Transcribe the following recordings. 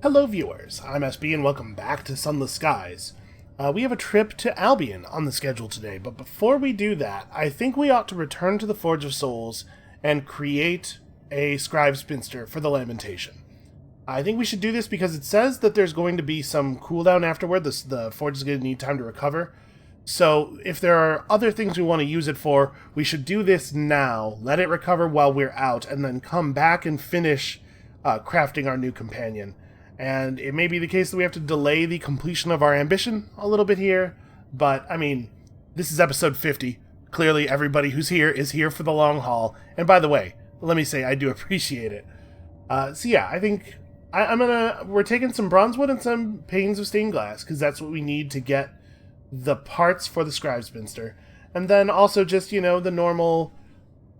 Hello viewers, I'm SB and welcome back to Sunless Skies. We have a trip to Albion on the schedule today, but before we do that, I think we ought to return to the Forge of Souls and create a scribe spinster for the Lamentation. I think we should do this because it says that there's going to be some cooldown afterward. The Forge is going to need time to recover. So if there are other things we want to use it for, we should do this now, let it recover while we're out, and then come back and finish crafting our new companion. And it may be the case that we have to delay the completion of our ambition a little bit here, but, I mean, this is episode 50. Clearly, everybody who's here is here for the long haul. And by the way, let me say, I do appreciate it. So yeah, I think we're taking some bronze wood and some panes of stained glass, because that's what we need to get the parts for the scribe spinster. And then also just, the normal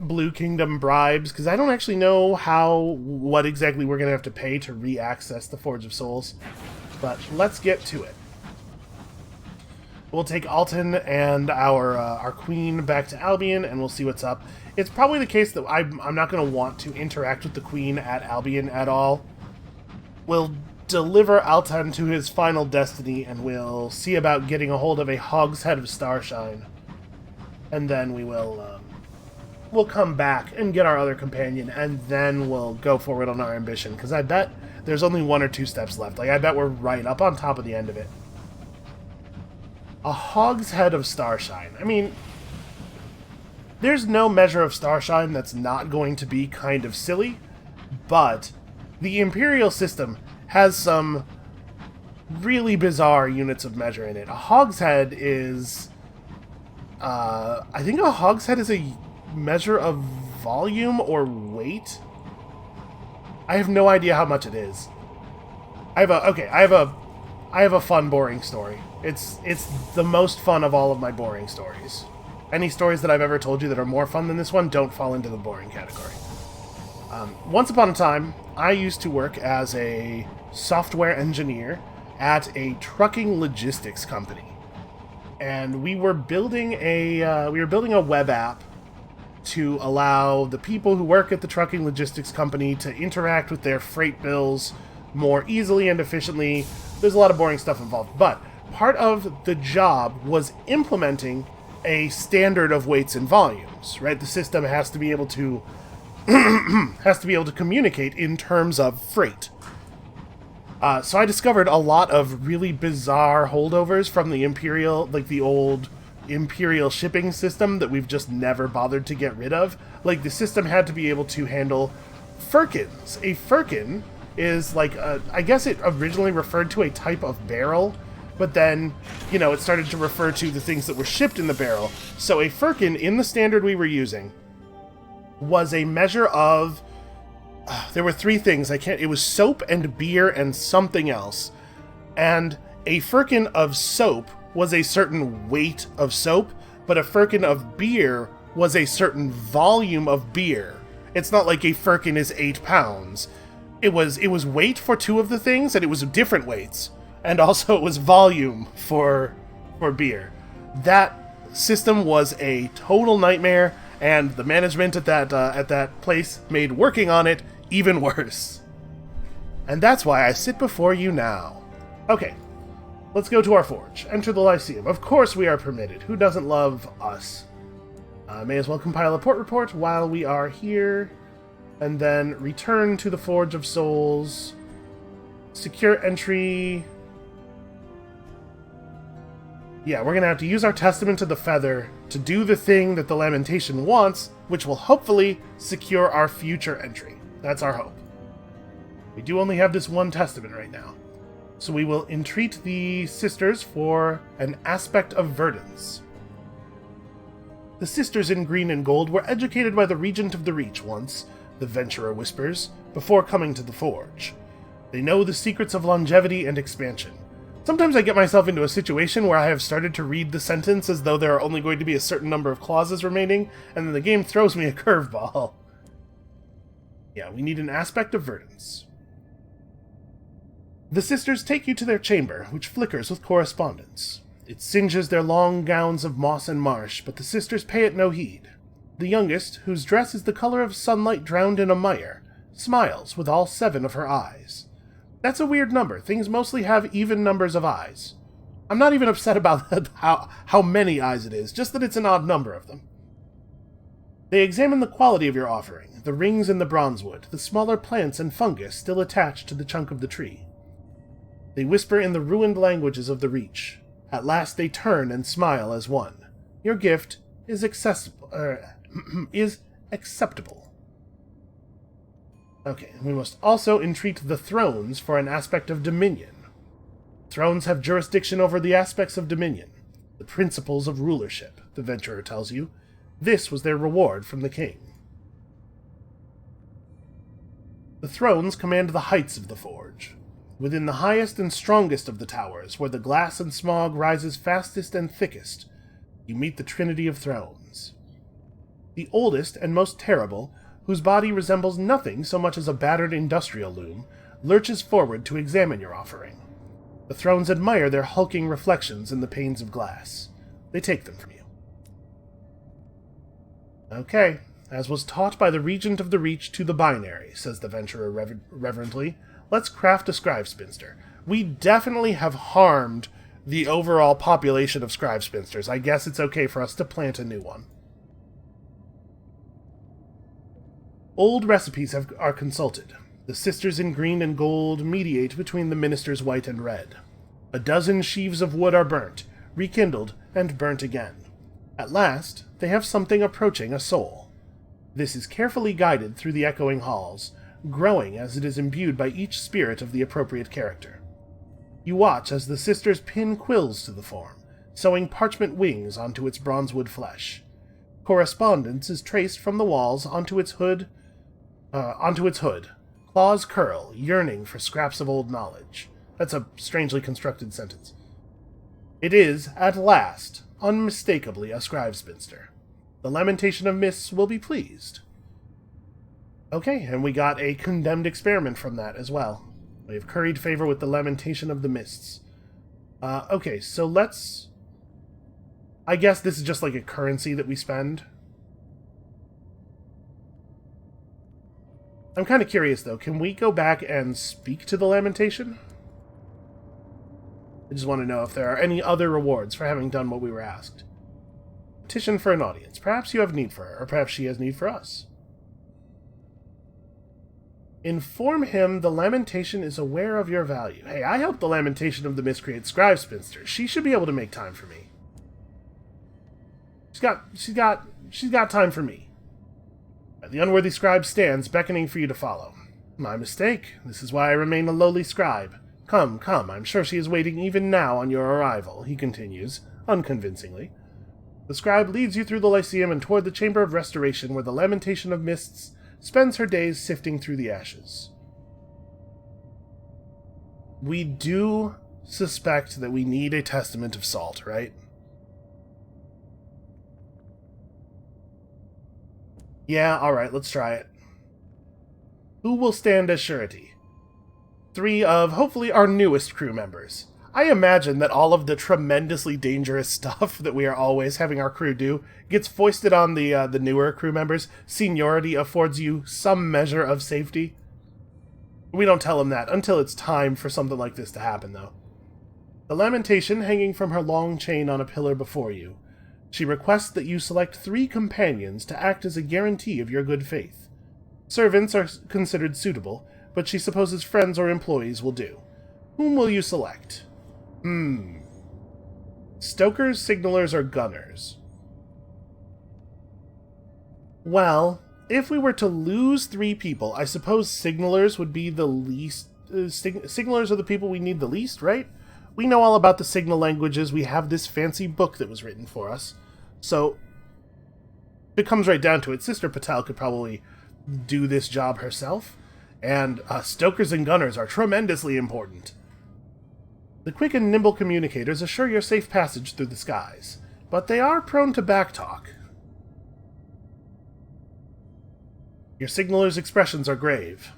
Blue Kingdom bribes, because I don't actually know what exactly we're going to have to pay to re-access the Forge of Souls. But let's get to it. We'll take Alton and our queen back to Albion, and we'll see what's up. It's probably the case that I'm not going to want to interact with the queen at Albion at all. We'll deliver Alton to his final destiny, and we'll see about getting a hold of a hogshead of starshine. And then we'll come back and get our other companion, and then we'll go forward on our ambition, because I bet there's only 1 or 2 steps left. I bet we're right up on top of the end of it. A hogshead of starshine. I mean, there's no measure of starshine that's not going to be kind of silly, but the Imperial system has some really bizarre units of measure in it. A hogshead is... I think a hogshead is a measure of volume or weight. I have no idea how much it is. I have a fun, boring story. It's the most fun of all of my boring stories. Any stories that I've ever told you that are more fun than this one don't fall into the boring category. Once upon a time, I used to work as a software engineer at a trucking logistics company, and we were building a web app to allow the people who work at the trucking logistics company to interact with their freight bills more easily and efficiently. There's a lot of boring stuff involved, but part of the job was implementing a standard of weights and volumes, right? The system has to be able to communicate in terms of freight. So I discovered a lot of really bizarre holdovers from the Imperial, the old Imperial shipping system that we've just never bothered to get rid of. The system had to be able to handle Firkins. A Firkin is I guess it originally referred to a type of barrel, but then, it started to refer to the things that were shipped in the barrel. So a Firkin, in the standard we were using, was a measure of... there were 3 things. It was soap and beer and something else. And a Firkin of soap was a certain weight of soap, but a Firkin of beer was a certain volume of beer. It's not like a Firkin is 8 pounds. It was weight for 2 of the things, and it was different weights. And also it was volume for beer. That system was a total nightmare, and the management at that place made working on it even worse. And that's why I sit before you now. Okay. Let's go to our forge. Enter the Lyceum. Of course we are permitted. Who doesn't love us? May as well compile a port report while we are here. And then return to the Forge of Souls. Secure entry. Yeah, we're going to have to use our Testament to the Feather to do the thing that the Lamentation wants, which will hopefully secure our future entry. That's our hope. We do only have this one Testament right now. So we will entreat the sisters for an aspect of verdance. The sisters in green and gold were educated by the Regent of the Reach once, the Venturer whispers, before coming to the Forge. They know the secrets of longevity and expansion. Sometimes I get myself into a situation where I have started to read the sentence as though there are only going to be a certain number of clauses remaining, and then the game throws me a curveball. Yeah, we need an aspect of verdance. The sisters take you to their chamber, which flickers with correspondence. It singes their long gowns of moss and marsh, but the sisters pay it no heed. The youngest, whose dress is the color of sunlight drowned in a mire, smiles with all 7 of her eyes. That's a weird number. Things mostly have even numbers of eyes. I'm not even upset about how many eyes it is, just that it's an odd number of them. They examine the quality of your offering, the rings in the bronzewood, the smaller plants and fungus still attached to the chunk of the tree. They whisper in the ruined languages of the Reach. At last they turn and smile as one. Your gift is acceptable. Okay, we must also entreat the thrones for an aspect of dominion. Thrones have jurisdiction over the aspects of dominion, the principles of rulership, the venturer tells you. This was their reward from the king. The thrones command the heights of the forge. Within the highest and strongest of the towers, where the glass and smog rises fastest and thickest, you meet the Trinity of Thrones. The oldest and most terrible, whose body resembles nothing so much as a battered industrial loom, lurches forward to examine your offering. The thrones admire their hulking reflections in the panes of glass. They take them from you. Okay, as was taught by the Regent of the Reach to the Binary, says the Venturer reverently, let's craft a scribe spinster. We definitely have harmed the overall population of scribe spinsters. I guess it's okay for us to plant a new one. Old recipes are consulted. The sisters in green and gold mediate between the ministers white and red. A dozen sheaves of wood are burnt, rekindled, and burnt again. At last, they have something approaching a soul. This is carefully guided through the echoing halls, growing as it is imbued by each spirit of the appropriate character. You watch as the sisters pin quills to the form, sewing parchment wings onto its bronzewood flesh. Correspondence is traced from the walls onto its hood. Claws curl, yearning for scraps of old knowledge. That's a strangely constructed sentence. It is, at last, unmistakably a scribe spinster. The Lamentation of Mists will be pleased. Okay, and we got a condemned experiment from that as well. We have curried favor with the Lamentation of the Mists. Okay, so let's... I guess this is just like a currency that we spend. I'm kind of curious, though. Can we go back and speak to the Lamentation? I just want to know if there are any other rewards for having done what we were asked. Petition for an audience. Perhaps you have need for her, or perhaps she has need for us. Inform him the Lamentation is aware of your value. Hey, I helped the Lamentation of the Miscreant Scribe Spinster. She should be able to make time for me. She's got time for me. The unworthy scribe stands, beckoning for you to follow. My mistake. This is why I remain a lowly scribe. Come, come, I'm sure she is waiting even now on your arrival, he continues, unconvincingly. The scribe leads you through the Lyceum and toward the Chamber of Restoration, where the Lamentation of Mists spends her days sifting through the ashes. We do suspect that we need a Testament of Salt, right? Yeah, alright, let's try it. Who will stand as surety? 3 of, hopefully, our newest crew members. I imagine that all of the tremendously dangerous stuff that we are always having our crew do gets foisted on the newer crew members. Seniority affords you some measure of safety. We don't tell them that until it's time for something like this to happen, though. The Lamentation hanging from her long chain on a pillar before you. She requests that you select 3 companions to act as a guarantee of your good faith. Servants are considered suitable, but she supposes friends or employees will do. Whom will you select? Stokers, signalers, or gunners? Well, if we were to lose 3 people, I suppose signalers would be the least... signalers are the people we need the least, right? We know all about the signal languages. We have this fancy book that was written for us. So, if it comes right down to it, Sister Patel could probably do this job herself. And stokers and gunners are tremendously important. The quick and nimble communicators assure your safe passage through the skies, but they are prone to backtalk. Your signaler's expressions are grave.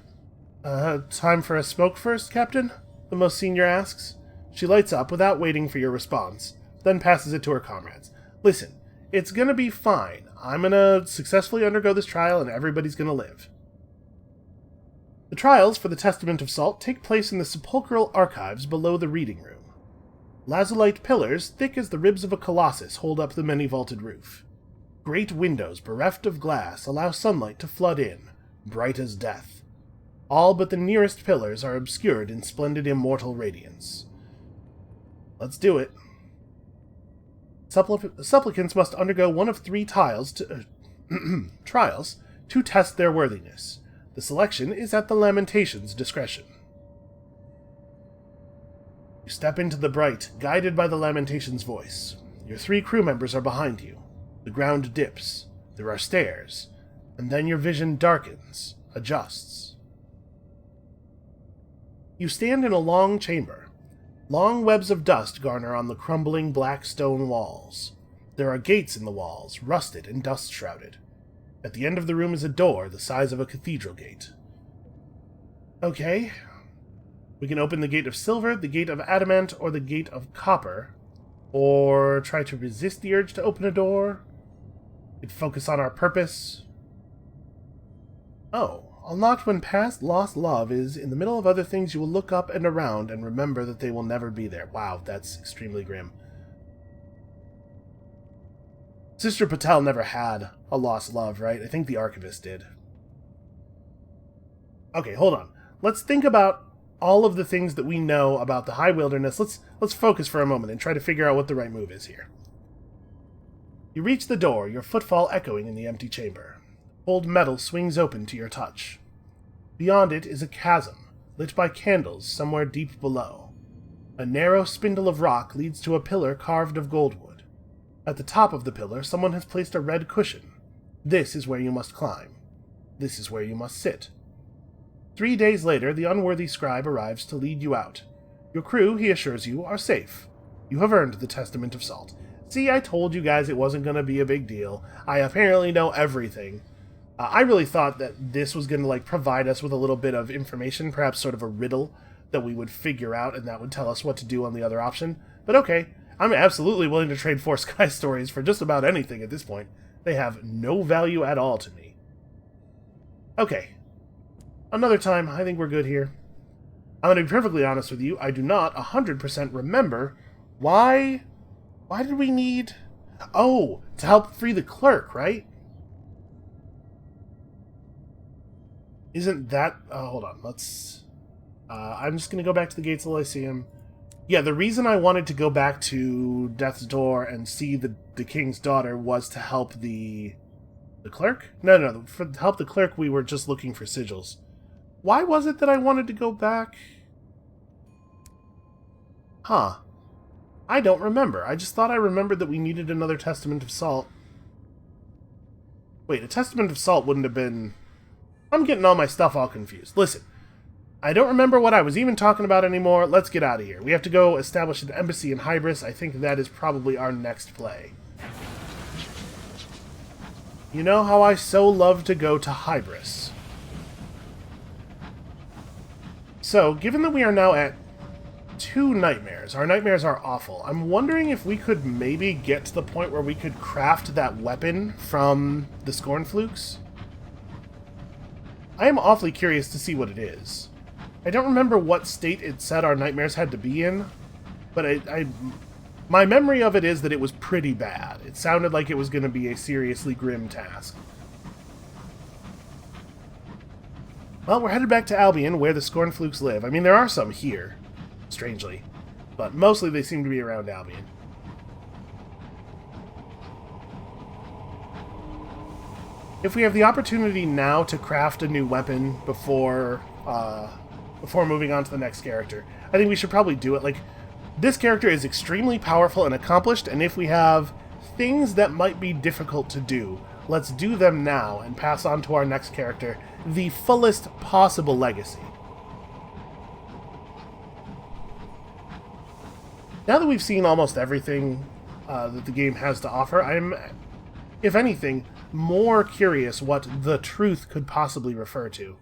Time for a smoke first, Captain? The most senior asks. She lights up without waiting for your response, then passes it to her comrades. Listen, it's gonna be fine. I'm gonna successfully undergo this trial and everybody's gonna live. The trials for the Testament of Salt take place in the sepulchral archives below the reading room. Lazulite pillars, thick as the ribs of a colossus, hold up the many-vaulted roof. Great windows, bereft of glass, allow sunlight to flood in, bright as death. All but the nearest pillars are obscured in splendid immortal radiance. Let's do it. Supplicants must undergo one of 3 trials to test their worthiness. The selection is at the Lamentation's discretion. You step into the bright, guided by the Lamentation's voice. Your 3 crew members are behind you. The ground dips. There are stairs. And then your vision darkens, adjusts. You stand in a long chamber. Long webs of dust garner on the crumbling black stone walls. There are gates in the walls, rusted and dust-shrouded. At the end of the room is a door the size of a cathedral gate. Okay. We can open the gate of silver, the gate of adamant, or the gate of copper. Or try to resist the urge to open a door. We could focus on our purpose. Oh. Unlocked when past lost love is in the middle of other things, you will look up and around and remember that they will never be there. Wow, that's extremely grim. Sister Patel never had a lost love, right? I think the Archivist did. Okay, hold on. Let's think about all of the things that we know about the High Wilderness. Let's focus for a moment and try to figure out what the right move is here. You reach the door, your footfall echoing in the empty chamber. Old metal swings open to your touch. Beyond it is a chasm, lit by candles somewhere deep below. A narrow spindle of rock leads to a pillar carved of goldwood. At the top of the pillar, someone has placed a red cushion. This is where you must climb. This is where you must sit. 3 days later, the unworthy scribe arrives to lead you out. Your crew, he assures you, are safe. You have earned the Testament of Salt. See, I told you guys it wasn't going to be a big deal. I apparently know everything. I really thought that this was going to provide us with a little bit of information, perhaps sort of a riddle that we would figure out, and that would tell us what to do on the other option. But okay, I'm absolutely willing to trade 4 Sky Stories for just about anything at this point. They have no value at all to me. Okay. Another time, I think we're good here. I'm going to be perfectly honest with you, I do not 100% remember why did we need... Oh, to help free the clerk, right? Isn't that... hold on, let's... I'm just going to go back to the Gates of Lyceum. Yeah, the reason I wanted to go back to Death's Door and see the King's Daughter was to help the clerk? No, to help the clerk we were just looking for sigils. Why was it that I wanted to go back? Huh. I don't remember. I just thought I remembered that we needed another Testament of Salt. Wait, a Testament of Salt wouldn't have been... I'm getting all my stuff all confused. Listen, I don't remember what I was even talking about anymore. Let's get out of here. We have to go establish an embassy in Hybris. I think that is probably our next play. You know how I so love to go to Hybris. So, given that we are now at 2 nightmares, our nightmares are awful. I'm wondering if we could maybe get to the point where we could craft that weapon from the Scornflukes. I am awfully curious to see what it is. I don't remember what state it said our nightmares had to be in, but my memory of it is that it was pretty bad. It sounded like it was going to be a seriously grim task. Well, we're headed back to Albion, where the Scornflukes live. I mean, there are some here, strangely, but mostly they seem to be around Albion. If we have the opportunity now to craft a new weapon before moving on to the next character, I think we should probably do it. This character is extremely powerful and accomplished, and if we have things that might be difficult to do, let's do them now and pass on to our next character the fullest possible legacy. Now that we've seen almost everything that the game has to offer, I'm, if anything, more curious what the truth could possibly refer to.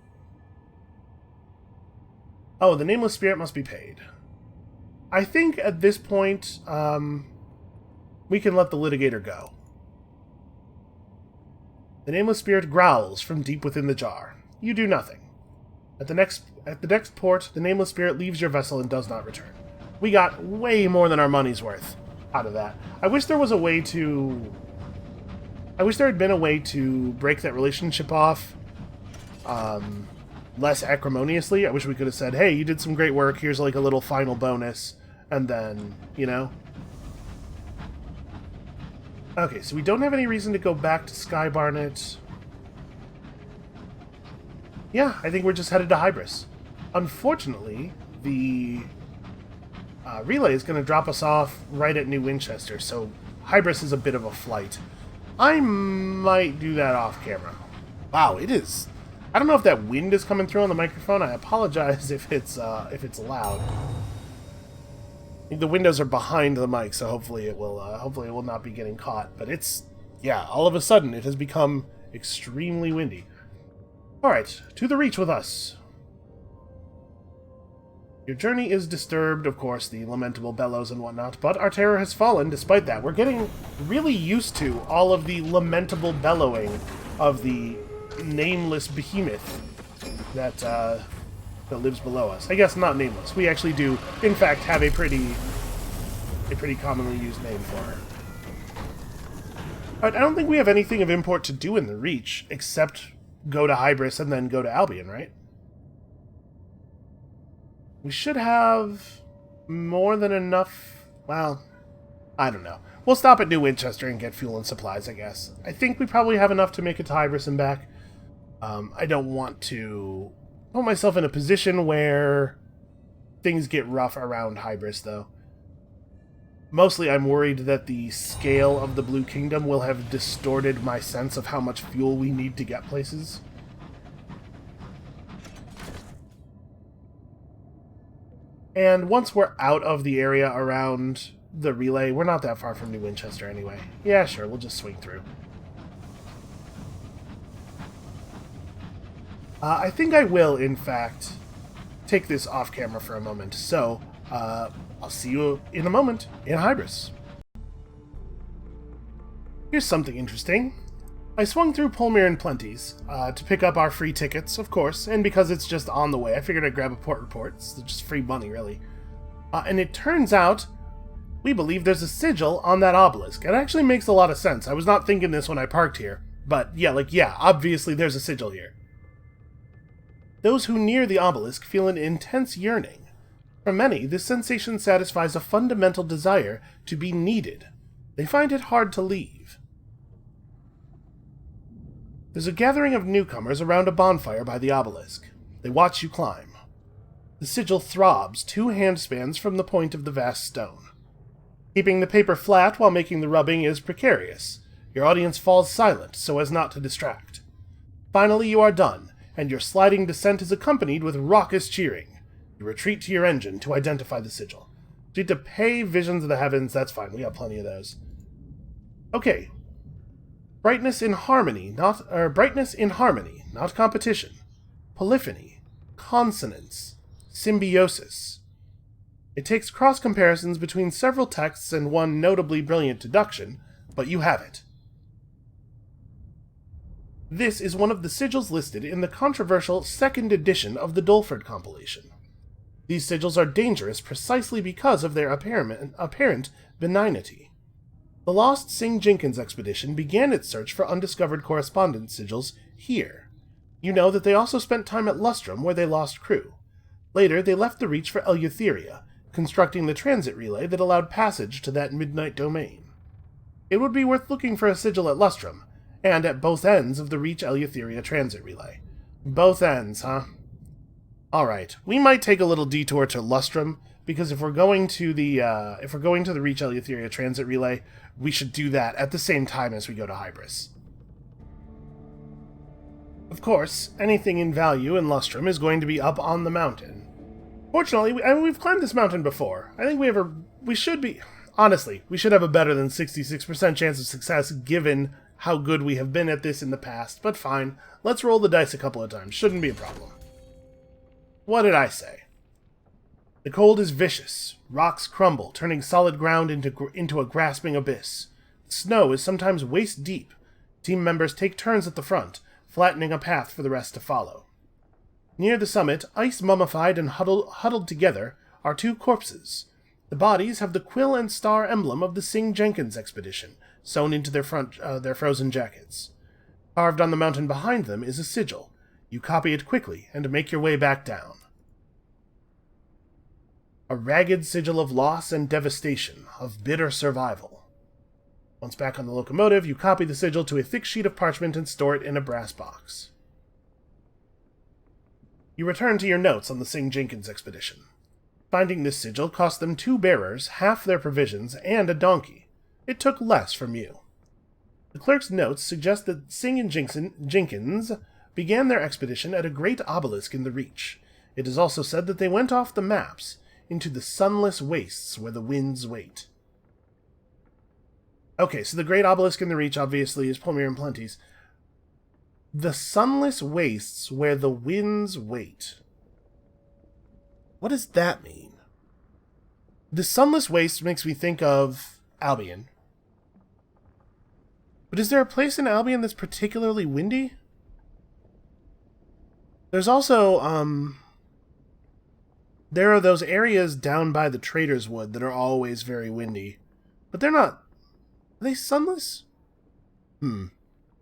Oh, the Nameless Spirit must be paid. I think at this point, we can let the litigator go. The Nameless Spirit growls from deep within the jar. You do nothing. At the next port, the nameless spirit leaves your vessel and does not return. We got way more than our money's worth out of that. I wish there was a way to... I wish there had been a way to break that relationship off less acrimoniously. I wish we could have said, hey, you did some great work, here's like a little final bonus, and then, you know. Okay, so we don't have any reason to go back to Sky Barnet. Yeah, I think we're just headed to Hybris. Unfortunately, the relay is going to drop us off right at New Winchester, so Hybris is a bit of a flight. I might do that off camera. Wow, it is. I don't know if that wind is coming through on the microphone. I apologize if it's loud. I think the windows are behind the mic, so hopefully it will not be getting caught. But it's, yeah, all of a sudden it has become extremely windy. All right, to the Reach with us. Your journey is disturbed, of course, the lamentable bellows and whatnot, but our terror has fallen despite that. We're getting really used to all of the lamentable bellowing of the nameless behemoth that lives below us. I guess not nameless. We actually do, in fact, have a pretty commonly used name for her. Alright, I don't think we have anything of import to do in the Reach, except go to Hybris and then go to Albion, right? We should have more than enough... Well, I don't know. We'll stop at New Winchester and get fuel and supplies, I guess. I think we probably have enough to make it to Hybris and back. I don't want to put myself in a position where things get rough around Hybris, though. Mostly I'm worried that the scale of the Blue Kingdom will have distorted my sense of how much fuel we need to get places. And once we're out of the area around the relay, we're not that far from New Winchester anyway. Yeah, sure, we'll just swing through. I think I will, in fact, take this off camera for a moment. So, I'll see you in a moment in Hybris. Here's something interesting. I swung through Polmir and Plenty's to pick up our free tickets, of course, and because it's just on the way, I figured I'd grab a port report. It's just free money, really. And it turns out, we believe there's a sigil on that obelisk. It actually makes a lot of sense. I was not thinking this when I parked here, but yeah, obviously there's a sigil here. Those who near the obelisk feel an intense yearning. For many, this sensation satisfies a fundamental desire to be needed. They find it hard to leave. There's a gathering of newcomers around a bonfire by the obelisk. They watch you climb. The sigil throbs 2 handspans from the point of the vast stone. Keeping the paper flat while making the rubbing is precarious. Your audience falls silent so as not to distract. Finally, you are done, and your sliding descent is accompanied with raucous cheering. You retreat to your engine to identify the sigil. You need to pay Visions of the Heavens, that's fine, we got plenty of those. Okay. Brightness in harmony, not competition. Polyphony. Consonance. Symbiosis. It takes cross comparisons between several texts and one notably brilliant deduction, but you have it. This is one of the sigils listed in the controversial 2nd edition of the Dulford compilation. These sigils are dangerous precisely because of their apparent benignity. The lost Sing Jenkins expedition began its search for undiscovered correspondence sigils here. You know that they also spent time at Lustrum, where they lost crew. Later, they left the Reach for Eleutheria, constructing the transit relay that allowed passage to that midnight domain. It would be worth looking for a sigil at Lustrum, and at both ends of the Reach Eleutheria transit relay. Both ends, huh? Alright, we might take a little detour to Lustrum, because if we're going to the Reach Eleutheria transit relay, we should do that at the same time as we go to Hybris. Of course, anything in value in Lustrum is going to be up on the mountain. Fortunately, we've climbed this mountain before. I think we should have a better than 66% chance of success given how good we have been at this in the past, but fine. Let's roll the dice a couple of times. Shouldn't be a problem. What did I say? The cold is vicious. Rocks crumble, turning solid ground into a grasping abyss. The snow is sometimes waist deep. Team members take turns at the front, flattening a path for the rest to follow. Near the summit, ice mummified and huddled together, are two corpses. The bodies have the quill and star emblem of the Sing Jenkins expedition, sewn into their frozen jackets. Carved on the mountain behind them is a sigil. You copy it quickly and make your way back down. A ragged sigil of loss and devastation, of bitter survival. Once back on the locomotive, you copy the sigil to a thick sheet of parchment and store it in a brass box. You return to your notes on the Sing Jenkins expedition. Finding this sigil cost them 2 bearers, half their provisions, and a donkey. It took less from you. The clerk's notes suggest that Sing and Jenkins began their expedition at a great obelisk in the Reach. It is also said that they went off the maps into the sunless wastes where the winds wait. Okay, so the great obelisk in the Reach obviously is Pomir and Plenty's. The sunless wastes where the winds wait. What does that mean? The sunless waste makes me think of Albion. But is there a place in Albion that's particularly windy? There's also, there are those areas down by the Trader's Wood that are always very windy. But they're not... Are they sunless?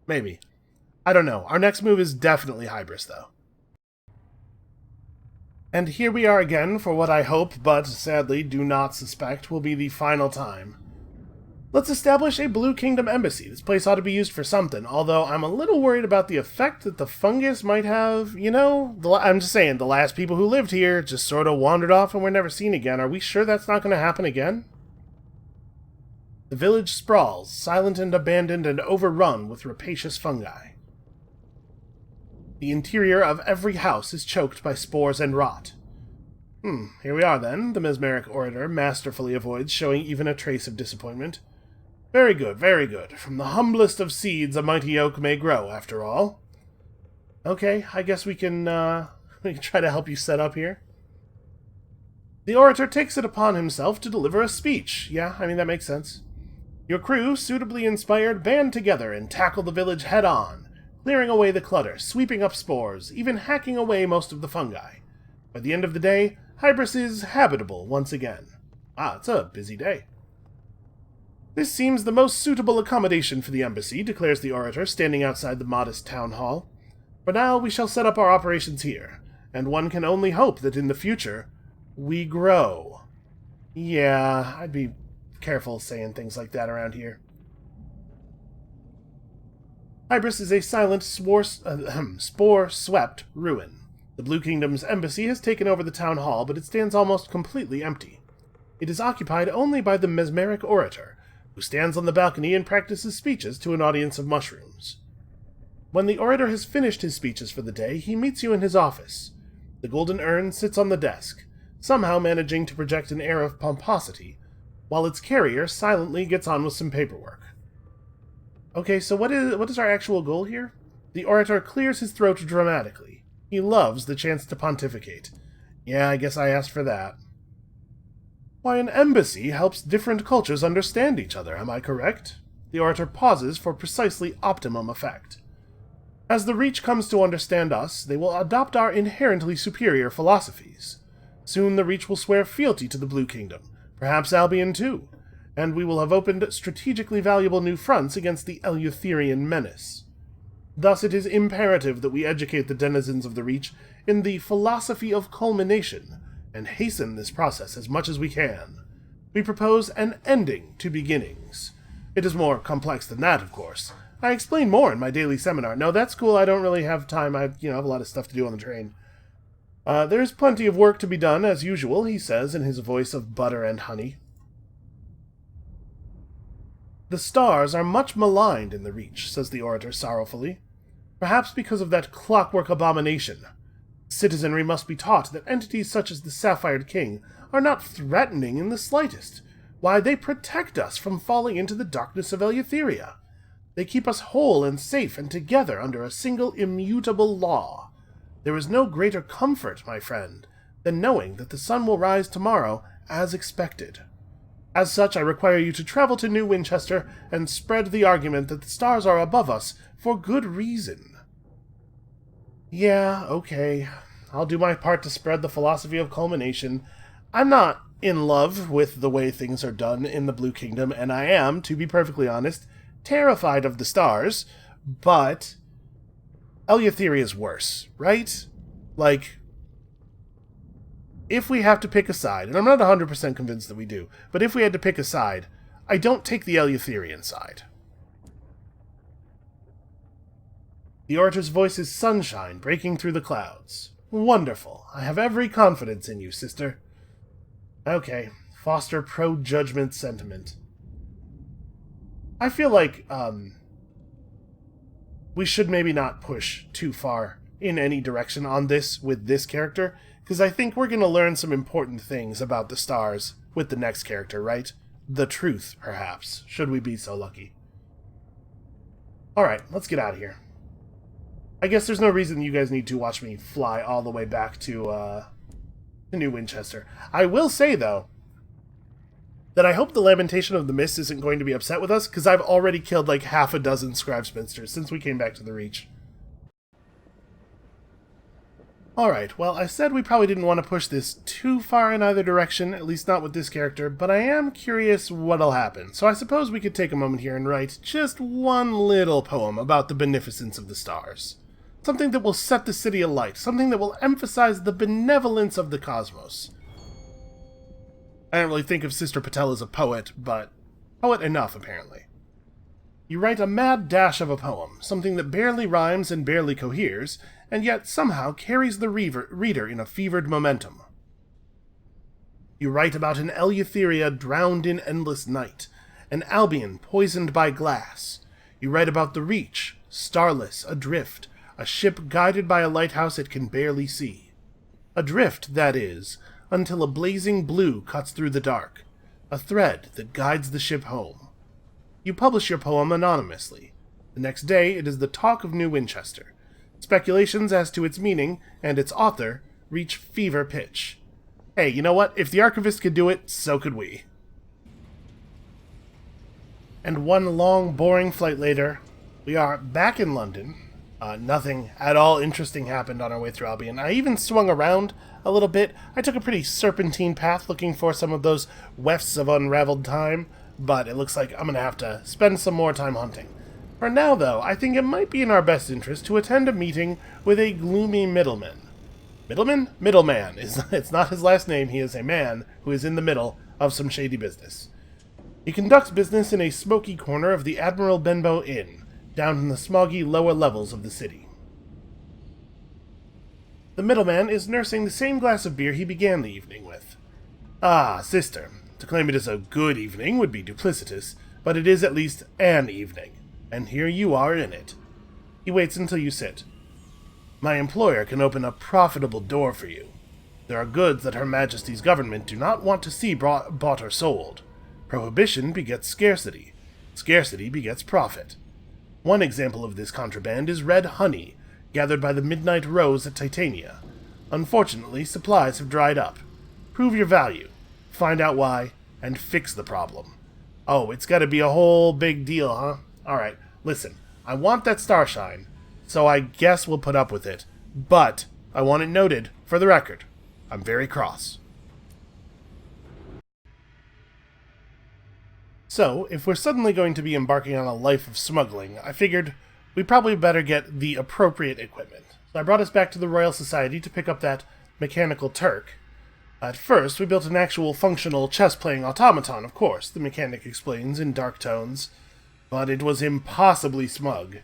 Maybe. I don't know. Our next move is definitely Hybris, though. And here we are again for what I hope, but sadly do not suspect, will be the final time. Let's establish a Blue Kingdom embassy. This place ought to be used for something, although I'm a little worried about the effect that the fungus might have. You know, I'm just saying, the last people who lived here just sort of wandered off and were never seen again. Are we sure that's not going to happen again? The village sprawls, silent and abandoned and overrun with rapacious fungi. The interior of every house is choked by spores and rot. Here we are then, the mesmeric orator masterfully avoids showing even a trace of disappointment. Very good, very good. From the humblest of seeds a mighty oak may grow, after all. Okay, I guess we can try to help you set up here. The orator takes it upon himself to deliver a speech. Yeah, I mean, that makes sense. Your crew, suitably inspired, band together and tackle the village head-on, clearing away the clutter, sweeping up spores, even hacking away most of the fungi. By the end of the day, Hybris is habitable once again. It's a busy day. This seems the most suitable accommodation for the embassy, declares the orator, standing outside the modest town hall. For now, we shall set up our operations here, and one can only hope that in the future, we grow. Yeah, I'd be careful saying things like that around here. Hybris is a silent, spore-swept ruin. The Blue Kingdom's embassy has taken over the town hall, but it stands almost completely empty. It is occupied only by the mesmeric orator, who stands on the balcony and practices speeches to an audience of mushrooms. When the orator has finished his speeches for the day, he meets you in his office. The golden urn sits on the desk, somehow managing to project an air of pomposity, while its carrier silently gets on with some paperwork. Okay, so what is our actual goal here? The orator clears his throat dramatically. He loves the chance to pontificate. Yeah, I guess I asked for that. Why, an embassy helps different cultures understand each other, am I correct? The orator pauses for precisely optimum effect. As the Reach comes to understand us, they will adopt our inherently superior philosophies. Soon the Reach will swear fealty to the Blue Kingdom, perhaps Albion too, and we will have opened strategically valuable new fronts against the Eleutherian menace. Thus it is imperative that we educate the denizens of the Reach in the philosophy of culmination, and hasten this process as much as we can. We propose an ending to beginnings. It is more complex than that, of course. I explain more in my daily seminar. No, that's cool. I don't really have time. I have a lot of stuff to do on the train. There is plenty of work to be done, as usual, he says in his voice of butter and honey. The stars are much maligned in the Reach, says the orator sorrowfully. Perhaps because of that clockwork abomination. Citizenry must be taught that entities such as the Sapphired King are not threatening in the slightest. Why, they protect us from falling into the darkness of Eleutheria. They keep us whole and safe and together under a single immutable law. There is no greater comfort, my friend, than knowing that the sun will rise tomorrow as expected. As such, I require you to travel to New Winchester and spread the argument that the stars are above us for good reason. Yeah, okay. I'll do my part to spread the philosophy of culmination. I'm not in love with the way things are done in the Blue Kingdom, and I am, to be perfectly honest, terrified of the stars, but Eleutheria is worse, right? Like, if we have to pick a side, and I'm not 100% convinced that we do, but if we had to pick a side, I don't take the Eleutherian side. The orator's voice is sunshine breaking through the clouds. Wonderful. I have every confidence in you, sister. Okay, foster pro-judgment sentiment. I feel like, we should maybe not push too far in any direction on this with this character, because I think we're going to learn some important things about the stars with the next character, right? The truth, perhaps, should we be so lucky. Alright, let's get out of here. I guess there's no reason you guys need to watch me fly all the way back to New Winchester. I will say, though, that I hope the Lamentation of the Mist isn't going to be upset with us, because I've already killed like half a dozen Scribe Spinsters since we came back to the Reach. Alright, well, I said we probably didn't want to push this too far in either direction, at least not with this character, but I am curious what'll happen, so I suppose we could take a moment here and write just one little poem about the beneficence of the stars. Something that will set the city alight, something that will emphasize the benevolence of the cosmos. I don't really think of Sister Patel as a poet, but poet enough, apparently. You write a mad dash of a poem, something that barely rhymes and barely coheres, and yet somehow carries the reader in a fevered momentum. You write about an Eleutheria drowned in endless night, an Albion poisoned by glass. You write about the Reach, starless, adrift, a ship guided by a lighthouse it can barely see. Adrift, that is, until a blazing blue cuts through the dark, a thread that guides the ship home. You publish your poem anonymously. The next day it is the talk of New Winchester. Speculations as to its meaning and its author reach fever pitch. Hey, you know what? If the Archivist could do it, so could we. And one long, boring flight later, we are back in London. Nothing at all interesting happened on our way through Albion. I even swung around a little bit. I took a pretty serpentine path looking for some of those wefts of unraveled time, but it looks like I'm going to have to spend some more time hunting. For now, though, I think it might be in our best interest to attend a meeting with a gloomy middleman. Middleman? Middleman. It's not his last name. He is a man who is in the middle of some shady business. He conducts business in a smoky corner of the Admiral Benbow Inn, down in the smoggy lower levels of the city. The middleman is nursing the same glass of beer he began the evening with. Ah, sister, to claim it is a good evening would be duplicitous, but it is at least an evening, and here you are in it. He waits until you sit. My employer can open a profitable door for you. There are goods that Her Majesty's government do not want to see bought or sold. Prohibition begets scarcity. Scarcity begets profit. One example of this contraband is red honey, gathered by the Midnight Rose at Titania. Unfortunately, supplies have dried up. Prove your value, find out why, and fix the problem. Oh, it's gotta be a whole big deal, huh? Alright, listen, I want that starshine, so I guess we'll put up with it. But, I want it noted, for the record, I'm very cross. So, if we're suddenly going to be embarking on a life of smuggling, I figured we probably better get the appropriate equipment. So I brought us back to the Royal Society to pick up that mechanical Turk. At first, we built an actual functional chess-playing automaton, of course, the mechanic explains in dark tones, but it was impossibly smug.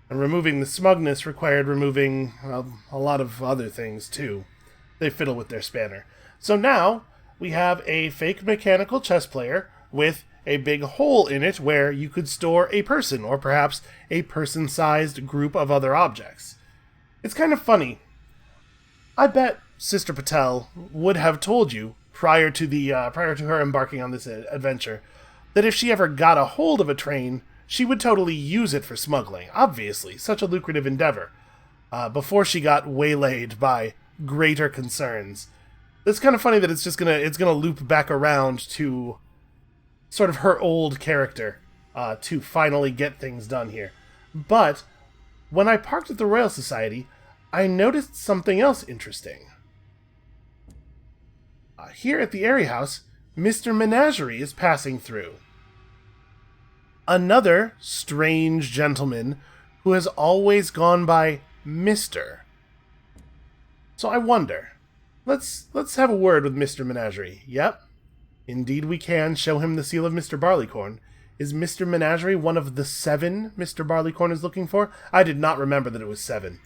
And removing the smugness required removing, well, a lot of other things, too. They fiddle with their spanner. So now, we have a fake mechanical chess player with a big hole in it where you could store a person, or perhaps a person-sized group of other objects. It's kind of funny. I bet Sister Patel would have told you, prior to her embarking on this adventure, that if she ever got a hold of a train, she would totally use it for smuggling. Obviously, such a lucrative endeavor. Before she got waylaid by greater concerns. It's kind of funny that it's gonna loop back around to sort of her old character to finally get things done here. But when I parked at the Royal Society, I noticed something else interesting. Here at the Airy House, Mr. Menagerie is passing through. Another strange gentleman who has always gone by Mr. So I wonder. Let's have a word with Mr. Menagerie. Yep. Indeed we can. Show him the seal of Mr. Barleycorn. Is Mr. Menagerie one of the 7 Mr. Barleycorn is looking for? I did not remember that it was 7.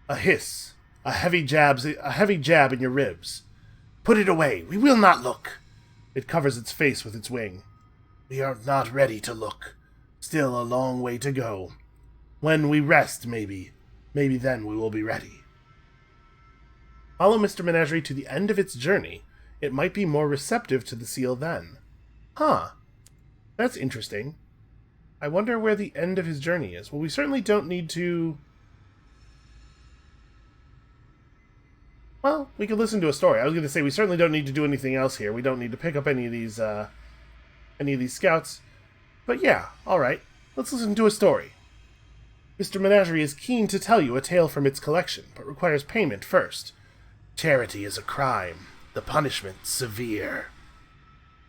A hiss. A heavy jab in your ribs. Put it away. We will not look. It covers its face with its wing. We are not ready to look. Still a long way to go. When we rest, maybe. Maybe then we will be ready. Follow Mr. Menagerie to the end of its journey. It might be more receptive to the seal then. Huh. That's interesting. I wonder where the end of his journey is. Well, we certainly don't need to... Well, we could listen to a story. I was going to say we certainly don't need to do anything else here. We don't need to pick up any of these scouts. But yeah, all right. Let's listen to a story. Mr. Menagerie is keen to tell you a tale from its collection, but requires payment first. Charity is a crime. The punishment severe.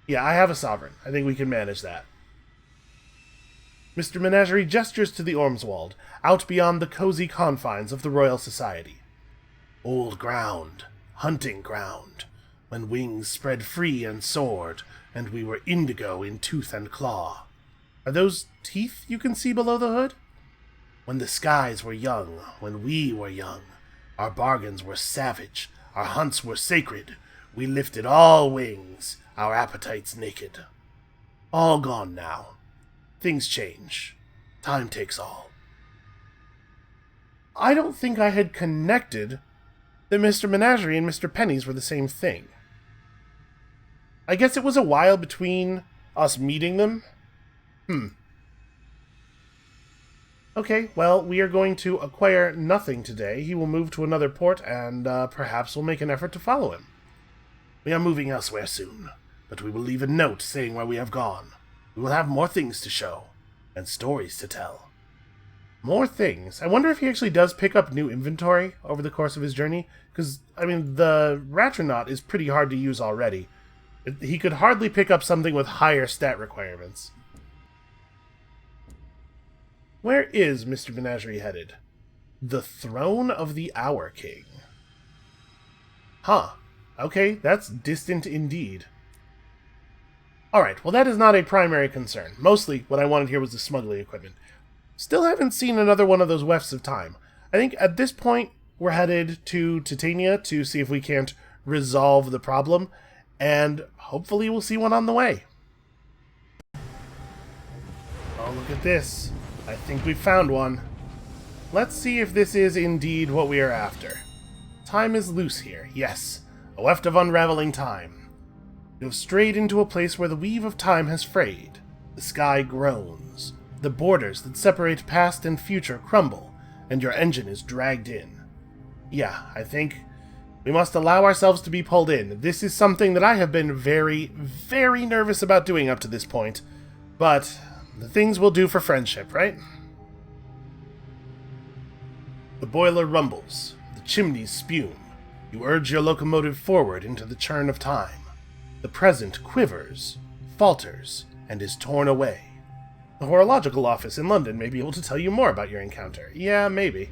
Yeah, I have a sovereign. I think we can manage that. Mr. Menagerie gestures to the Ormswald, out beyond the cozy confines of the Royal Society. Old ground, hunting ground, when wings spread free and soared, and we were indigo in tooth and claw. Are those teeth you can see below the hood? When the skies were young, when we were young, our bargains were savage, our hunts were sacred, we lifted all wings, our appetites naked. All gone now. Things change. Time takes all. I don't think I had connected that Mr. Menagerie and Mr. Penny's were the same thing. I guess it was a while between us meeting them. Okay, well, we are going to acquire nothing today. He will move to another port, and perhaps we'll make an effort to follow him. We are moving elsewhere soon, but we will leave a note saying where we have gone. We will have more things to show, and stories to tell. More things. I wonder if he actually does pick up new inventory over the course of his journey, because, I mean, the Ratronaut is pretty hard to use already. He could hardly pick up something with higher stat requirements. Where is Mr. Menagerie headed? The throne of the Hour King. Huh. Okay, that's distant indeed. Alright, well that is not a primary concern. Mostly, what I wanted here was the smuggling equipment. Still haven't seen another one of those wefts of time. I think at this point, we're headed to Titania to see if we can't resolve the problem, and hopefully we'll see one on the way. Oh, look at this. I think we've found one. Let's see if this is indeed what we are after. Time is loose here, yes. A weft of unraveling time. You have strayed into a place where the weave of time has frayed. The sky groans. The borders that separate past and future crumble, and your engine is dragged in. Yeah, I think we must allow ourselves to be pulled in. This is something that I have been very, very nervous about doing up to this point, but the things we'll do for friendship, right? The boiler rumbles, the chimneys spume. You urge your locomotive forward into the churn of time. The present quivers, falters, and is torn away. The horological office in London may be able to tell you more about your encounter. Yeah, maybe.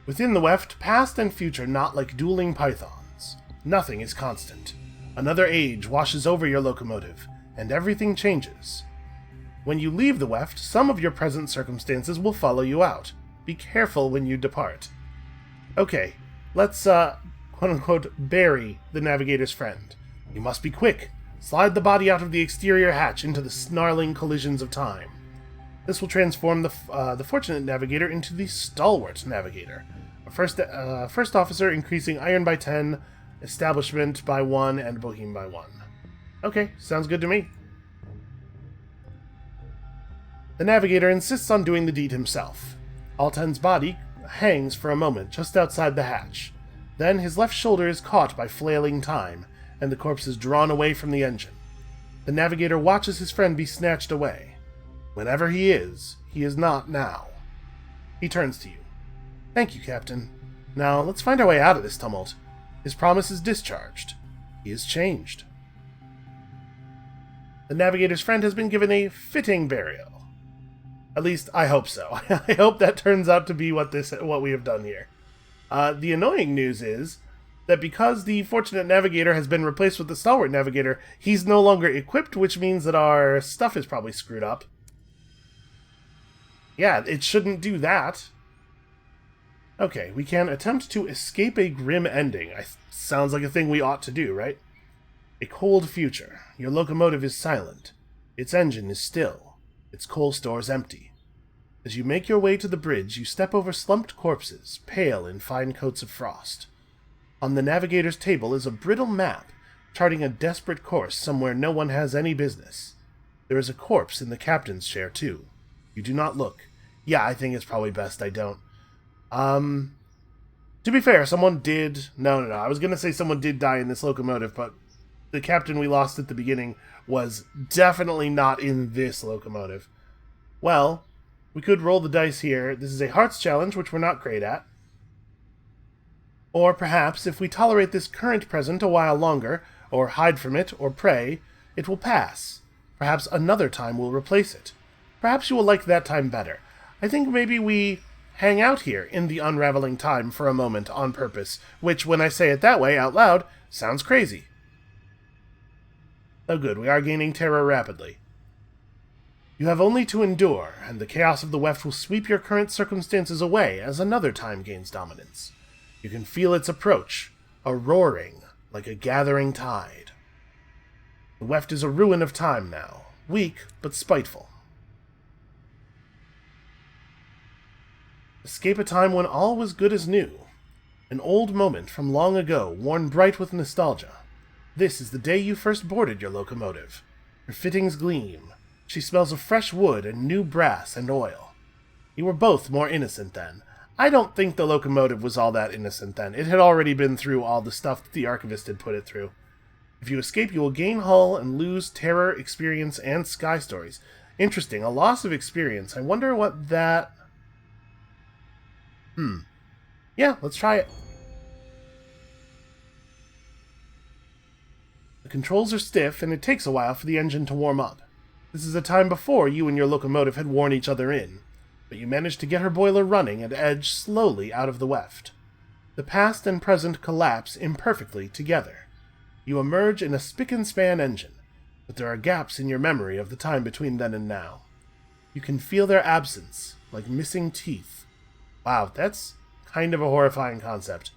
Within the weft, past and future knot like dueling pythons. Nothing is constant. Another age washes over your locomotive, and everything changes. When you leave the weft, some of your present circumstances will follow you out. Be careful when you depart. Okay, let's, quote-unquote, bury the navigator's friend. You must be quick. Slide the body out of the exterior hatch into the snarling collisions of time. This will transform the fortunate navigator into the stalwart navigator. A first officer increasing iron by 10, establishment by 1, and boheme by 1. Okay, sounds good to me. The navigator insists on doing the deed himself. Alten's body hangs for a moment just outside the hatch. Then his left shoulder is caught by flailing time, and the corpse is drawn away from the engine. The navigator watches his friend be snatched away. Whenever he is not now. He turns to you. Thank you, Captain. Now, let's find our way out of this tumult. His promise is discharged. He is changed. The navigator's friend has been given a fitting burial. At least, I hope so. I hope that turns out to be what we have done here. The annoying news is that because the fortunate navigator has been replaced with the stalwart navigator, he's no longer equipped, which means that our stuff is probably screwed up. Yeah, it shouldn't do that. Okay, we can attempt to escape a grim ending. Sounds like a thing we ought to do, right? A cold future. Your locomotive is silent. Its engine is still. Its coal stores empty. As you make your way to the bridge, you step over slumped corpses, pale in fine coats of frost. On the navigator's table is a brittle map, charting a desperate course somewhere no one has any business. There is a corpse in the captain's chair, too. You do not look. Yeah, I think it's probably best I don't. To be fair, someone did... No, I was going to say someone did die in this locomotive, but the captain we lost at the beginning was definitely not in this locomotive. Well, we could roll the dice here. This is a hearts challenge, which we're not great at. Or perhaps, if we tolerate this current present a while longer, or hide from it, or pray, it will pass. Perhaps another time will replace it. Perhaps you will like that time better. I think maybe we hang out here in the unraveling time for a moment on purpose, which, when I say it that way out loud, sounds crazy. Oh good, we are gaining terror rapidly. You have only to endure, and the chaos of the weft will sweep your current circumstances away as another time gains dominance. You can feel its approach, a roaring like a gathering tide. The weft is a ruin of time now, weak but spiteful. Escape a time when all was good as new. An old moment from long ago, worn bright with nostalgia. This is the day you first boarded your locomotive. Her fittings gleam. She smells of fresh wood and new brass and oil. You were both more innocent then. I don't think the locomotive was all that innocent then. It had already been through all the stuff that the archivist had put it through. If you escape, you will gain hull and lose terror, experience, and sky stories. Interesting, a loss of experience. I wonder what that... Yeah, let's try it. The controls are stiff, and it takes a while for the engine to warm up. This is a time before you and your locomotive had worn each other in, but you managed to get her boiler running and edge slowly out of the weft. The past and present collapse imperfectly together. You emerge in a spick-and-span engine, but there are gaps in your memory of the time between then and now. You can feel their absence, like missing teeth. Wow, that's kind of a horrifying concept.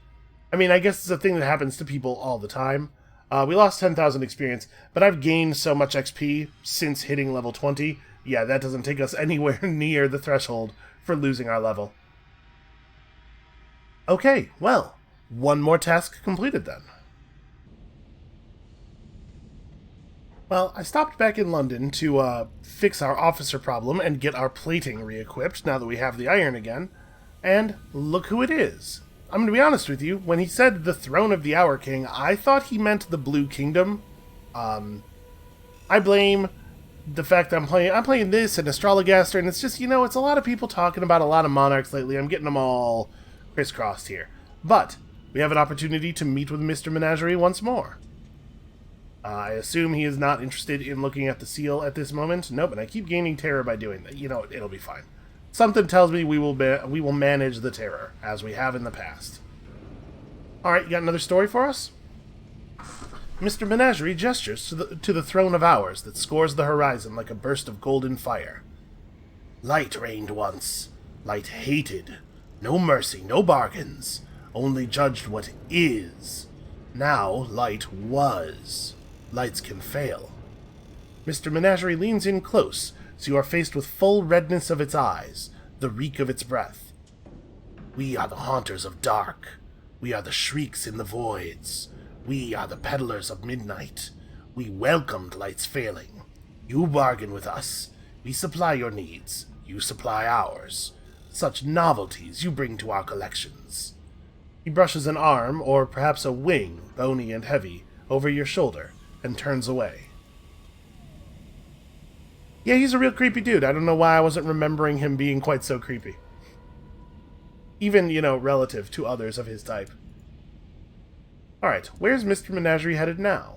I mean, I guess it's a thing that happens to people all the time. We lost 10,000 experience, but I've gained so much XP since hitting level 20. Yeah, that doesn't take us anywhere near the threshold for losing our level. Okay, well, one more task completed then. Well, I stopped back in London to fix our officer problem and get our plating re-equipped now that we have the iron again. And look who it is. I'm going to be honest with you, when he said the throne of the Hour King, I thought he meant the Blue Kingdom. I blame the fact that I'm playing this and Astrologaster, and it's just, it's a lot of people talking about a lot of monarchs lately. I'm getting them all crisscrossed here. But we have an opportunity to meet with Mr. Menagerie once more. I assume he is not interested in looking at the seal at this moment. Nope, and I keep gaining terror by doing that. It'll be fine. Something tells me we will manage the terror, as we have in the past. Alright, you got another story for us? Mr. Menagerie gestures to the throne of hours that scores the horizon like a burst of golden fire. Light reigned once. Light hated. No mercy, no bargains. Only judged what is. Now light was. Lights can fail. Mr. Menagerie leans in close, so you are faced with full redness of its eyes, the reek of its breath. We are the haunters of dark. We are the shrieks in the voids. We are the peddlers of midnight. We welcomed light's failing. You bargain with us. We supply your needs. You supply ours. Such novelties you bring to our collections. He brushes an arm, or perhaps a wing, bony and heavy, over your shoulder, and turns away. Yeah, he's a real creepy dude. I don't know why I wasn't remembering him being quite so creepy. Even, relative to others of his type. Alright, where's Mr. Menagerie headed now?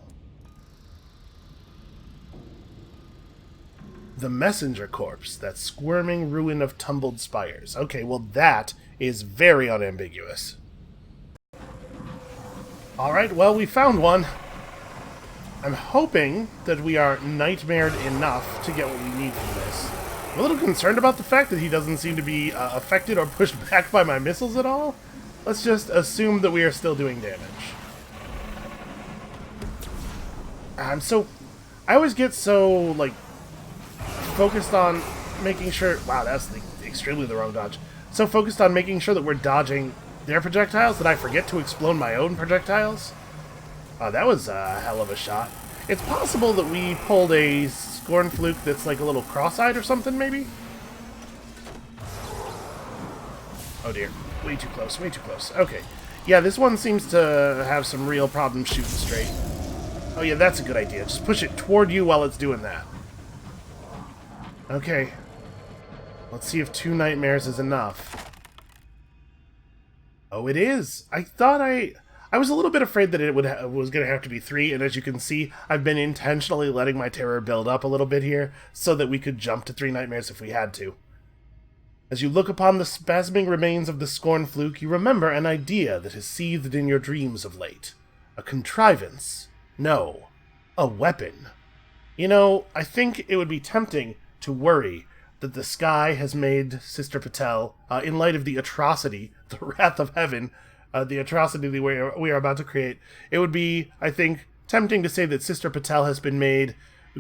The messenger corpse, that squirming ruin of tumbled spires. Okay, well that is very unambiguous. Alright, well we found one. I'm hoping that we are nightmared enough to get what we need from this. I'm a little concerned about the fact that he doesn't seem to be affected or pushed back by my missiles at all. Let's just assume that we are still doing damage. I always get so, focused on making sure... Wow, that's extremely the wrong dodge. So focused on making sure that we're dodging their projectiles that I forget to explode my own projectiles. That was a hell of a shot. It's possible that we pulled a Scorn Fluke that's like a little cross-eyed or something, maybe? Oh dear. Way too close, way too close. Okay. Yeah, this one seems to have some real problems shooting straight. Oh yeah, that's a good idea. Just push it toward you while it's doing that. Okay. Let's see if 2 nightmares is enough. Oh, it is! I thought I was a little bit afraid that it was going to have to be 3, and as you can see, I've been intentionally letting my terror build up a little bit here, so that we could jump to 3 nightmares if we had to. As you look upon the spasming remains of the Scorn Fluke, you remember an idea that has seethed in your dreams of late. A contrivance. No. A weapon. I think it would be tempting to worry that the sky has made Sister Patel, in light of the atrocity, the wrath of heaven, the atrocity that we are about to create, it would be, I think, tempting to say that Sister Patel has been made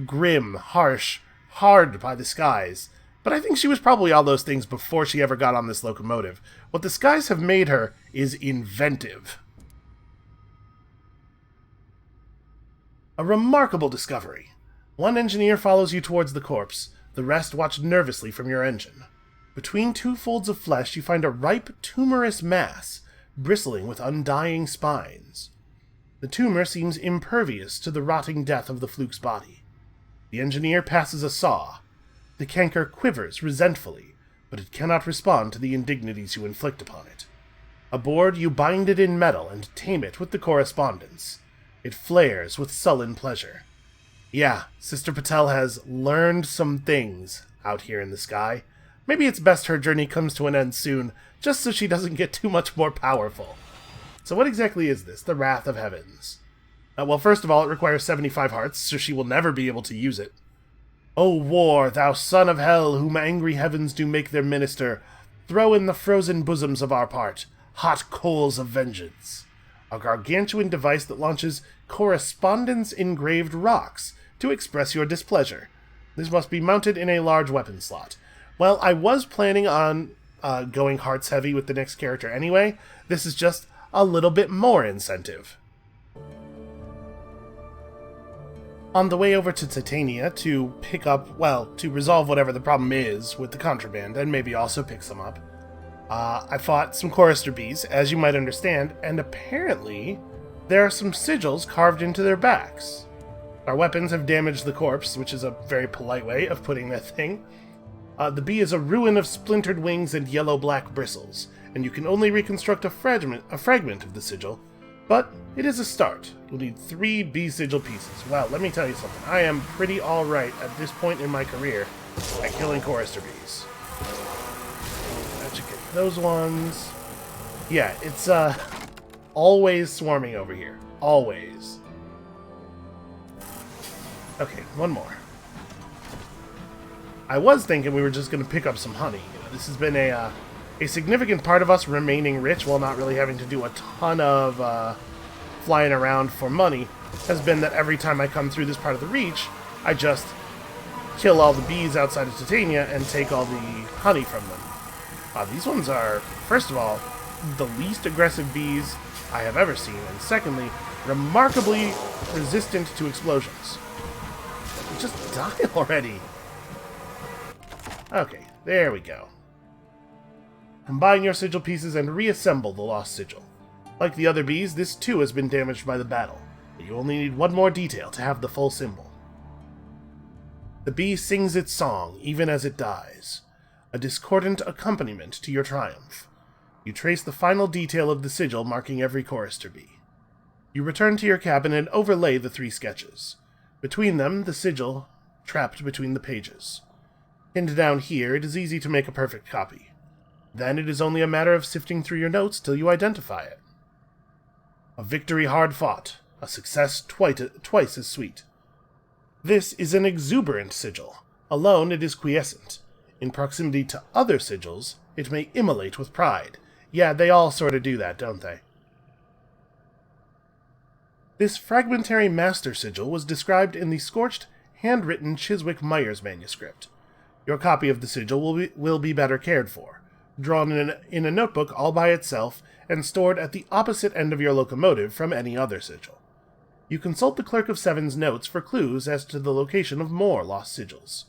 grim, harsh, hard by the skies. But I think she was probably all those things before she ever got on this locomotive. What the skies have made her is inventive. A remarkable discovery. One engineer follows you towards the corpse. The rest watch nervously from your engine. Between 2 folds of flesh, you find a ripe, tumorous mass, bristling with undying spines. The tumor seems impervious to the rotting death of the Fluke's body. The engineer passes a saw. The canker quivers resentfully, but it cannot respond to the indignities you inflict upon it. Aboard, you bind it in metal and tame it with the correspondence. It flares with sullen pleasure. Yeah, Sister Patel has learned some things out here in the sky. Maybe it's best her journey comes to an end soon, just so she doesn't get too much more powerful. So what exactly is this, the Wrath of Heavens? Well, first of all, it requires 75 hearts, so she will never be able to use it. O war, thou son of hell, whom angry heavens do make their minister, throw in the frozen bosoms of our part hot coals of vengeance. A gargantuan device that launches correspondence-engraved rocks to express your displeasure. This must be mounted in a large weapon slot. Well, I was planning on going hearts heavy with the next character anyway. This is just a little bit more incentive. On the way over to Titania to pick up, to resolve whatever the problem is with the contraband, and maybe also pick some up, I fought some chorister bees, as you might understand, and apparently there are some sigils carved into their backs. Our weapons have damaged the corpse, which is a very polite way of putting that thing. The bee is a ruin of splintered wings and yellow-black bristles, and you can only reconstruct a fragment of the sigil. But it is a start. You'll need 3 bee sigil pieces. Well, let me tell you something. I am pretty alright at this point in my career at killing chorister bees. That should get those ones. Yeah, it's always swarming over here. Always. Okay, one more. I was thinking we were just going to pick up some honey. This has been a significant part of us remaining rich while not really having to do a ton of flying around for money, has been that every time I come through this part of the Reach, I just kill all the bees outside of Titania and take all the honey from them. These ones are, first of all, the least aggressive bees I have ever seen, and secondly, remarkably resistant to explosions. Just die already! Okay, there we go. Combine your sigil pieces and reassemble the lost sigil. Like the other bees, this too has been damaged by the battle, but you only need one more detail to have the full symbol. The bee sings its song even as it dies, a discordant accompaniment to your triumph. You trace the final detail of the sigil marking every chorister bee. You return to your cabin and overlay the 3 sketches. Between them, the sigil trapped between the pages. Pinned down here, it is easy to make a perfect copy. Then it is only a matter of sifting through your notes till you identify it. A victory hard fought, a success twice as sweet. This is an exuberant sigil. Alone it is quiescent. In proximity to other sigils, it may immolate with pride. Yeah, they all sort of do that, don't they? This fragmentary master sigil was described in the scorched, handwritten Chiswick Myers manuscript. Your copy of the sigil will be better cared for, drawn in a notebook all by itself and stored at the opposite end of your locomotive from any other sigil. You consult the Clerk of Seven's notes for clues as to the location of more lost sigils.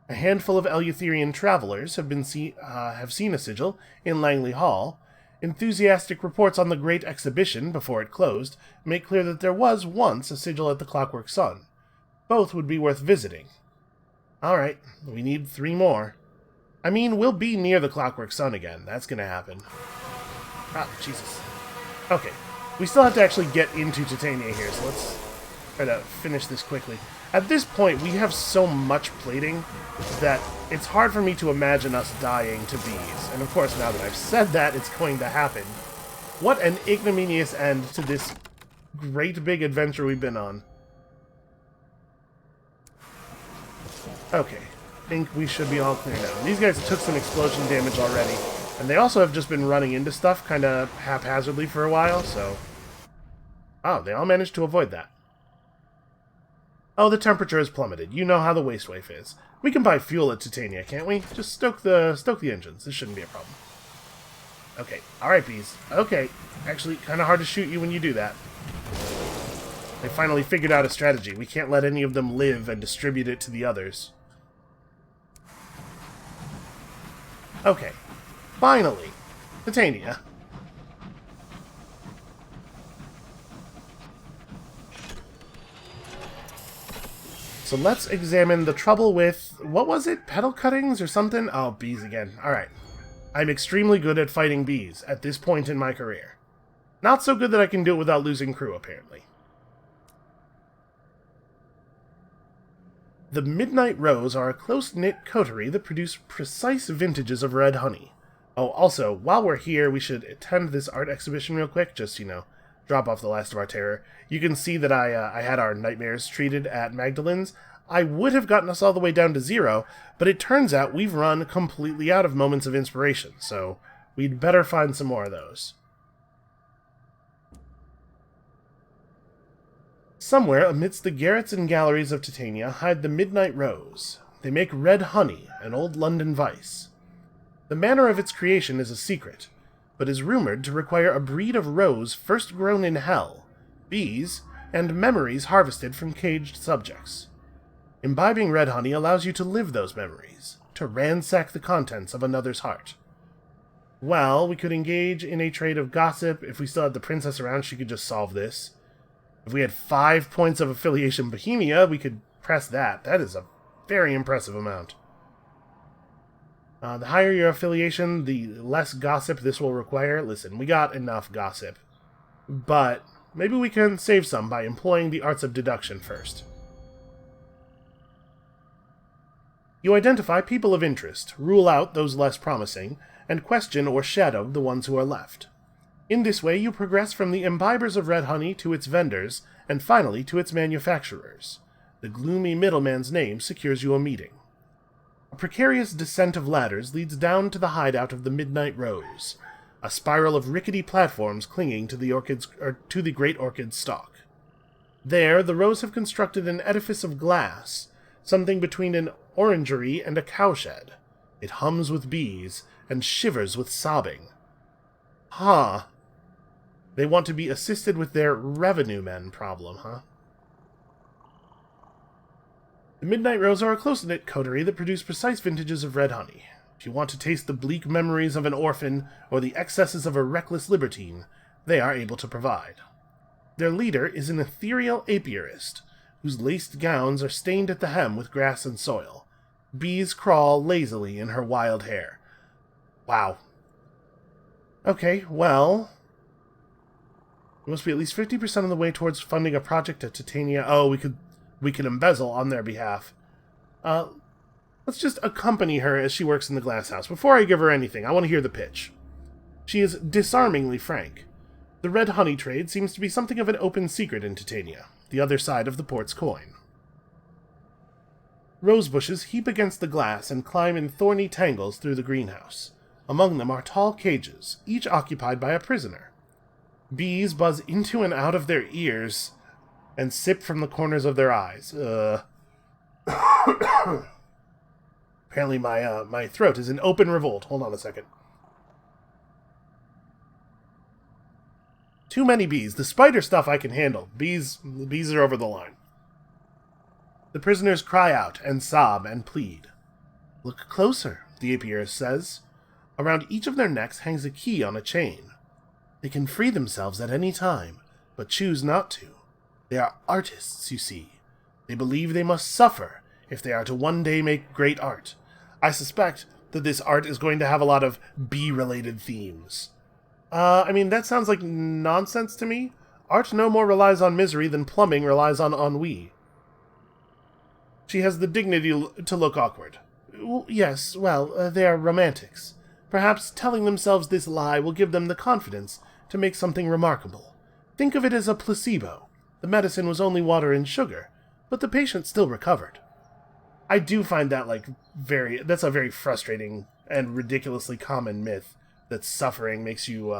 A handful of Eleutherian travelers have seen a sigil in Langley Hall. Enthusiastic reports on the Great Exhibition before it closed make clear that there was once a sigil at the Clockwork Sun. Both would be worth visiting. Alright, we need 3 more. I mean, we'll be near the Clockwork Sun again. That's gonna happen. Ah, Jesus. Okay, we still have to actually get into Titania here, so let's try to finish this quickly. At this point, we have so much plating that it's hard for me to imagine us dying to bees. And of course, now that I've said that, it's going to happen. What an ignominious end to this great big adventure we've been on. Okay, I think we should be all clear now. These guys took some explosion damage already, and they also have just been running into stuff kind of haphazardly for a while, so... Oh, they all managed to avoid that. Oh, the temperature has plummeted. You know how the waste wave is. We can buy fuel at Titania, can't we? Just stoke the engines. This shouldn't be a problem. Okay, alright, bees. Okay, actually, kind of hard to shoot you when you do that. They finally figured out a strategy. We can't let any of them live and distribute it to the others. Okay, finally, Titania. So let's examine the trouble with, what was it? Petal cuttings or something? Oh, bees again. Alright. I'm extremely good at fighting bees at this point in my career. Not so good that I can do it without losing crew, apparently. The Midnight Rose are a close-knit coterie that produce precise vintages of red honey. Oh, also, while we're here, we should attend this art exhibition real quick, just, you know, drop off the last of our terror. You can see that I had our nightmares treated at Magdalen's. I would have gotten us all the way down to 0, but it turns out we've run completely out of moments of inspiration, so we'd better find some more of those. Somewhere amidst the garrets and galleries of Titania hide the Midnight Rose. They make red honey, an old London vice. The manner of its creation is a secret, but is rumored to require a breed of rose first grown in hell, bees, and memories harvested from caged subjects. Imbibing red honey allows you to live those memories, to ransack the contents of another's heart. Well, we could engage in a trade of gossip. If we still had the princess around, she could just solve this. If we had 5 points of affiliation Bohemia, we could press that. That is a very impressive amount. The higher your affiliation, the less gossip this will require. Listen, we got enough gossip. But maybe we can save some by employing the arts of deduction first. You identify people of interest, rule out those less promising, and question or shadow the ones who are left. In this way, you progress from the imbibers of red honey to its vendors, and finally to its manufacturers. The gloomy middleman's name secures you a meeting. A precarious descent of ladders leads down to the hideout of the Midnight Rose, a spiral of rickety platforms clinging to the great orchid's stalk. There, the Rose have constructed an edifice of glass, something between an orangery and a cowshed. It hums with bees, and shivers with sobbing. Huh. They want to be assisted with their revenue men problem, huh? The Midnight Rose are a close-knit coterie that produce precise vintages of red honey. If you want to taste the bleak memories of an orphan or the excesses of a reckless libertine, they are able to provide. Their leader is an ethereal apiarist, whose laced gowns are stained at the hem with grass and soil. Bees crawl lazily in her wild hair. Wow. Okay, well... we must be at least 50% of the way towards funding a project at Titania. Oh, we could embezzle on their behalf. Let's just accompany her as she works in the glass house. Before I give her anything, I want to hear the pitch. She is disarmingly frank. The red honey trade seems to be something of an open secret in Titania, the other side of the port's coin. Rose bushes heap against the glass and climb in thorny tangles through the greenhouse. Among them are tall cages, each occupied by a prisoner. Bees buzz into and out of their ears and sip from the corners of their eyes. Apparently my throat is in open revolt. Hold on a second. Too many bees. The spider stuff I can handle. The bees are over the line. The prisoners cry out and sob and plead. Look closer, the apiarist says. Around each of their necks hangs a key on a chain. They can free themselves at any time, but choose not to. They are artists, you see. They believe they must suffer if they are to one day make great art. I suspect that this art is going to have a lot of bee-related themes. I mean, that sounds like nonsense to me. Art no more relies on misery than plumbing relies on ennui. She has the dignity to look awkward. Yes, well, they are romantics. Perhaps telling themselves this lie will give them the confidence to make something remarkable. Think of it as a placebo. The medicine was only water and sugar, but the patient still recovered. I do find that, that's a very frustrating and ridiculously common myth, that suffering makes you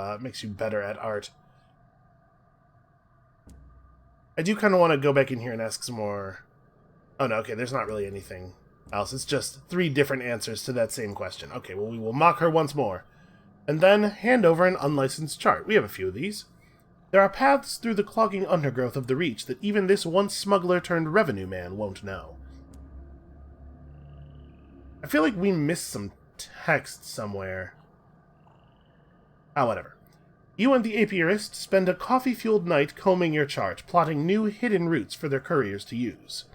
better at art. I do kind of want to go back in here and ask some more... Oh no, okay, there's not really anything else. It's just 3 different answers to that same question. Okay, well, we will mock her once more. And then hand over an unlicensed chart. We have a few of these. There are paths through the clogging undergrowth of the Reach that even this once smuggler-turned-revenue man won't know. I feel like we missed some text somewhere. Ah, whatever. You and the apiarist spend a coffee-fueled night combing your chart, plotting new hidden routes for their couriers to use.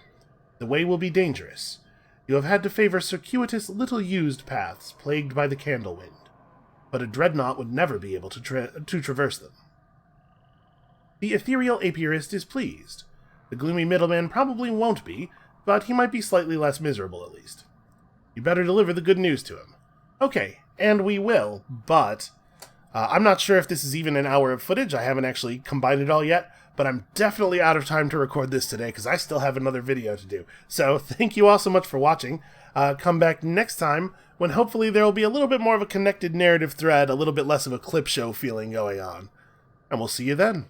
The way will be dangerous. You have had to favor circuitous, little-used paths plagued by the candle wind. But a dreadnought would never be able to traverse them. The ethereal apiarist is pleased. The gloomy middleman probably won't be, but he might be slightly less miserable at least. You better deliver the good news to him. Okay, and we will, but... I'm not sure if this is even an hour of footage. I haven't actually combined it all yet, but I'm definitely out of time to record this today because I still have another video to do. So thank you all so much for watching. Come back next time when hopefully there will be a little bit more of a connected narrative thread, a little bit less of a clip show feeling going on. And we'll see you then.